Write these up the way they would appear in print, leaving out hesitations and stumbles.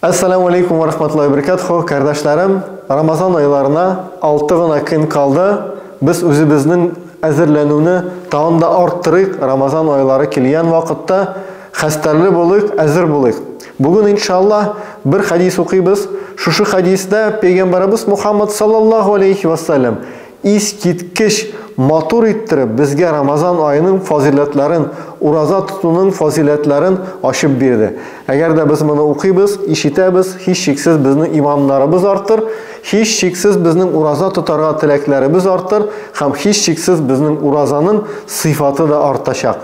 Assalamu alaikum wa rahmatullahi wa barakatuh. Kardeşlerim, Ramazan aylarına 6 gına gün kaldı. Biz özümüzün hazırlanını daha da arttırık. Ramazan ayları kelgan vakitte hastarlı buluq, hazır buluq. Bugün inşallah bir hadis okuyuz. Şu hadiste Peygamberimiz Muhammed sallallahu aleyhi ve sellem iskitkiş matur ettirip bizge Ramazan ayının faziletlerin, uraza tutunun faziletlerin aşıp birdi. Eğer de biz bunu okuyuz, işitemiz, hiç şeksiz bizim imanlarımız arttır, hiç şeksiz bizim uraza tutarga tileklerimiz arttır, hem hiç şeksiz bizim urazanın sıfatı da artaşak.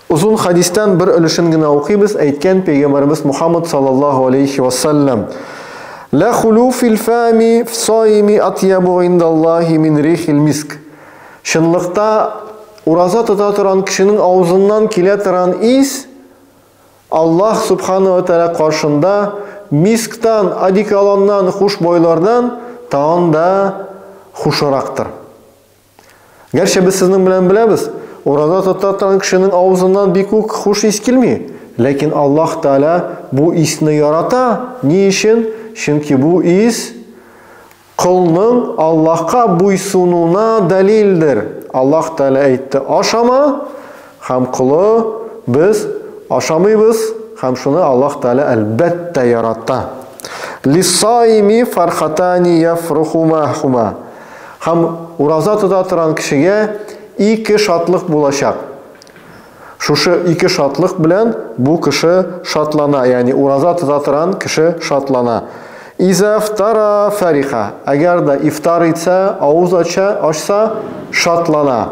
Uzun hadisten bir ölüşün gına okuyuz, aytken Peygamberimiz Muhammed sallallahu aleyhi ve sellem La khulufil fami fsaimi atyabu indallahi min rihil misk. Şınlıkta uraza tuta turan kişinin ağzından kile turan is Allah subhanahu ve teala karşında misktan, adikalandan, huşboylardan tağın da huşuraktır. Gerçi biz sizin bilen bilemiz. Uraza tuta turan kişinin ağzından bir kuk huş is kilmiyor. Lakin Allah Teala bu isni yarata. Ni için? Çünkü bu is kulunun Allah'a buysununa delildir. Allah Teala aytdı, aşama, hem kulu biz aşamayız, hem şunu Allah Teala elbette yarattı. Lissaimi farhatani yafruhumahuma. Hem uraza tuta turan kişiye iki şatlık bulaşak. Şu iki şatlık bilen bu kişi şatlana, yani uraza tuta turan kişi şatlana. İza iftara fariha. Eğer de iftar etse, ağız açsa şatlana.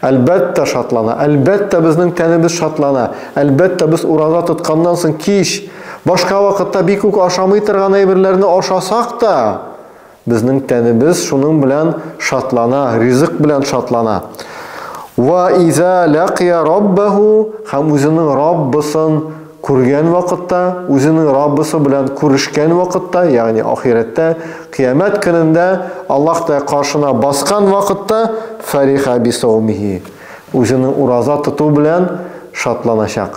Elbette şatlana. Elbette bizim tenimiz şatlana. Elbette biz uraza tutkandan sonra kiş başka vakitte bir kuk aşamayı tırgan eybirlerini aşasak da bizim tenimiz şunun bilen şatlana, rizq bilen şatlana. Ve iza laqiya rabbahu, hem özünün Rabbısın kurgen vakitte, özünün Rabbisi bilen kuruşken vakitte, yani ahirette, kıyamet gününde Allah da karşına baskan vakitte fariha bi savmihi. Özünün uraza tutu bilen şatlanacak.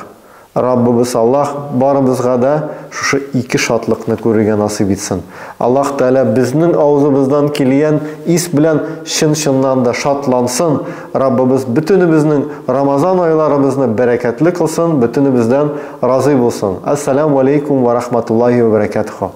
Rabbimiz Allah barımızga da şu iki şatlıkını görüge nasip etsin. Allah Teala bizning ağzımızdan kelgan is bilen şın-şından da şatlansın. Rabbimiz bütünümüzün Ramazan aylarımızını bereketli kılsın, bütünümüzden razı olsun. Assalamu alaikum ve rahmatullahi ve berekatuhu.